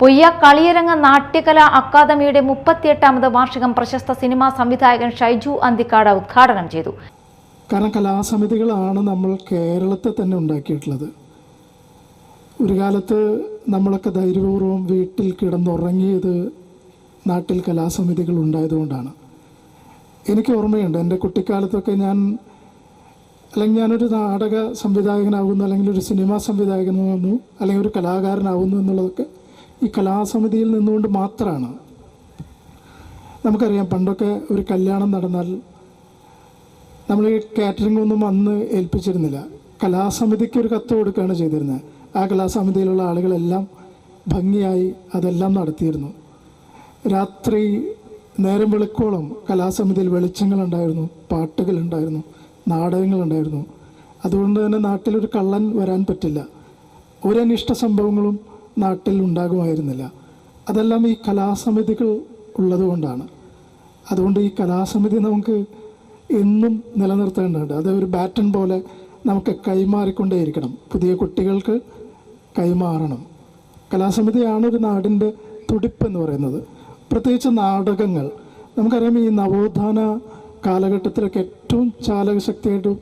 പൊയ്യ കളിയരങ്ങ് നാട്യകലാ അക്കാദമിയുടെ 38ാമത് വാർഷികം പ്രശസ്ത സിനിമാ സംവിധായകൻ ഷൈജു അന്തിക്കാട് ഉദ്ഘാടനം ചെയ്തു. കാരണം കലാസമിതികളാണ് നമ്മൾ കേരളത്തെ തന്നെ ഉണ്ടാക്കിയിട്ടുള്ളത്. ഒരു കാലത്ത് നമ്മളൊക്കെ ധൈര്യപൂർവ്വം വീട്ടിൽ കിടന്നുറങ്ങിയത് നാട്ടിൽ കലാസമിതികൾ ഉണ്ടായതുകൊണ്ടാണ്. എനിക്ക് ഓർമ്മയുണ്ട്, എൻ്റെ കുട്ടിക്കാലത്തൊക്കെ ഞാനൊരു നാടക സംവിധായകനാകുന്നു, അല്ലെങ്കിൽ ഒരു സിനിമാ സംവിധായകനാകുന്നു, അല്ലെങ്കിൽ ഒരു കലാകാരനാകുന്നു എന്നുള്ളതൊക്കെ ഈ കലാസമിതിയിൽ നിന്നുകൊണ്ട് മാത്രമാണ്. നമുക്കറിയാം, പണ്ടൊക്കെ ഒരു കല്യാണം നടന്നാൽ നമ്മൾ ഈ കാറ്ററിംഗ് ഒന്നും അന്ന് ഏൽപ്പിച്ചിരുന്നില്ല. കലാസമിതിക്ക് ഒരു കത്ത് കൊടുക്കുകയാണ് ചെയ്തിരുന്നത്. ആ കലാസമിതിയിലുള്ള ആളുകളെല്ലാം ഭംഗിയായി അതെല്ലാം നടത്തിയിരുന്നു. രാത്രി നേരം വെളുക്കോളം കലാസമിതിയിൽ വെളിച്ചങ്ങളുണ്ടായിരുന്നു, പാട്ടുകളുണ്ടായിരുന്നു, നാടകങ്ങളുണ്ടായിരുന്നു. അതുകൊണ്ട് തന്നെ നാട്ടിലൊരു കള്ളൻ വരാൻ പറ്റില്ല. ഒരനിഷ്ട സംഭവങ്ങളും നാട്ടിൽ ഉണ്ടാകുമായിരുന്നില്ല. അതെല്ലാം ഈ കലാസമിതികൾ ഉള്ളതുകൊണ്ടാണ്. അതുകൊണ്ട് ഈ കലാസമിതി നമുക്ക് എന്നും നിലനിർത്തേണ്ടതുണ്ട്. അത് ഒരു ബാറ്റൺ പോലെ നമുക്ക് കൈമാറിക്കൊണ്ടേയിരിക്കണം, പുതിയ കുട്ടികൾക്ക് കൈമാറണം. കലാസമിതിയാണ് ഒരു നാടിൻ്റെ തുടിപ്പെന്ന് പറയുന്നത്. പ്രത്യേകിച്ച് നാടകങ്ങൾ, നമുക്കറിയാം, ഈ നവോത്ഥാന കാലഘട്ടത്തിലൊക്കെ ഏറ്റവും ചാലകശക്തിയായിട്ട്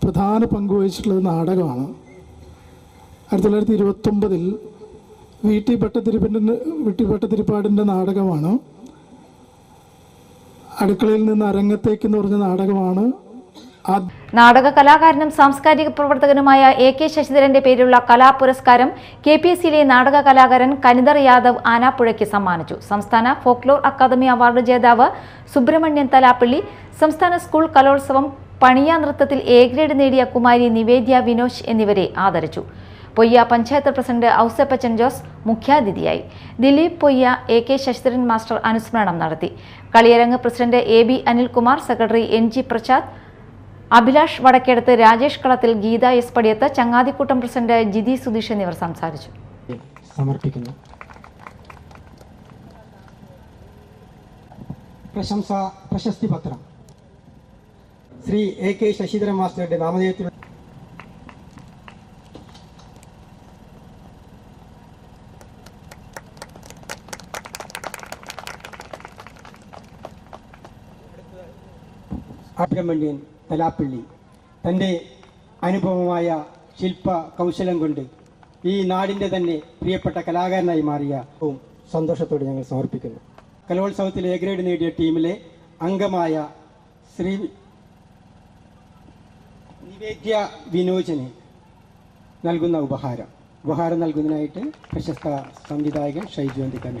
പ്രധാന പങ്കുവഹിച്ചിട്ടുള്ളത് നാടകമാണ്. 1929 വി ടി ഭട്ടതിരിപ്പാടിൻ്റെ നാടകമാണ് അടുക്കളയിൽ നിന്ന് അരങ്ങത്തേക്ക് എന്ന് പറഞ്ഞ നാടകമാണ്. നാടക കലാകാരനും സാംസ്കാരിക പ്രവർത്തകനുമായ AK ശശിധരന്റെ പേരിലുള്ള കലാപുരസ്കാരം KPSCയിലെ നാടക കലാകാരൻ കനിദർ യാദവ് ആനാപ്പുഴയ്ക്ക് സമ്മാനിച്ചു. സംസ്ഥാന ഫോക്ലോർ അക്കാദമി അവാർഡ് ജേതാവ് സുബ്രഹ്മണ്യൻ തലാപ്പള്ളി, സംസ്ഥാന സ്കൂൾ കലോത്സവം പണിയ നൃത്തത്തിൽ A ഗ്രേഡ് നേടിയ കുമാരി നിവേദ്യ വിനോഷ് എന്നിവരെ ആദരിച്ചു. പൊയ്യ പഞ്ചായത്ത് പ്രസിഡന്റ് ഔസേപ്പച്ചൻ ജോസ് മുഖ്യാതിഥിയായി. ദിലീപ് പൊയ്യ AK ശശിധരൻ മാസ്റ്റർ അനുസ്മരണം നടത്തി. Kaliyarangu president AB Anilkumar, secretary NG Prasad, Abhilash Vadakkedath, Rajesh Kalathil, Geetha S Padiyath, Changathikoottam president Jithi Sudheesh എന്നിവർ സംസാരിച്ചു. സമർപ്പിക്കുന്നു. പ്രശസ്തി പത്രം ശ്രീ AK ശശിധരൻ മാസ്റ്ററുടെ നാമധേയത്തിൽ സുബ്രഹ്മണ്യൻ തലാപ്പള്ളി തൻ്റെ അനുഭവമായ ശില്പ കൗശലം കൊണ്ട് ഈ നാടിൻ്റെ തന്നെ പ്രിയപ്പെട്ട കലാകാരനായി മാറിയ സന്തോഷത്തോടെ ഞങ്ങൾ സമർപ്പിക്കുന്നു. കലോത്സവത്തിൽ A ഗ്രേഡ് നേടിയ ടീമിലെ അംഗമായ ശ്രീ നിവേദ്യ വിനോജിന് നൽകുന്ന ഉപഹാരം നൽകുന്നതിനായിട്ട് പ്രശസ്ത സംവിധായകൻ ഷൈജു അന്തിക്കാട്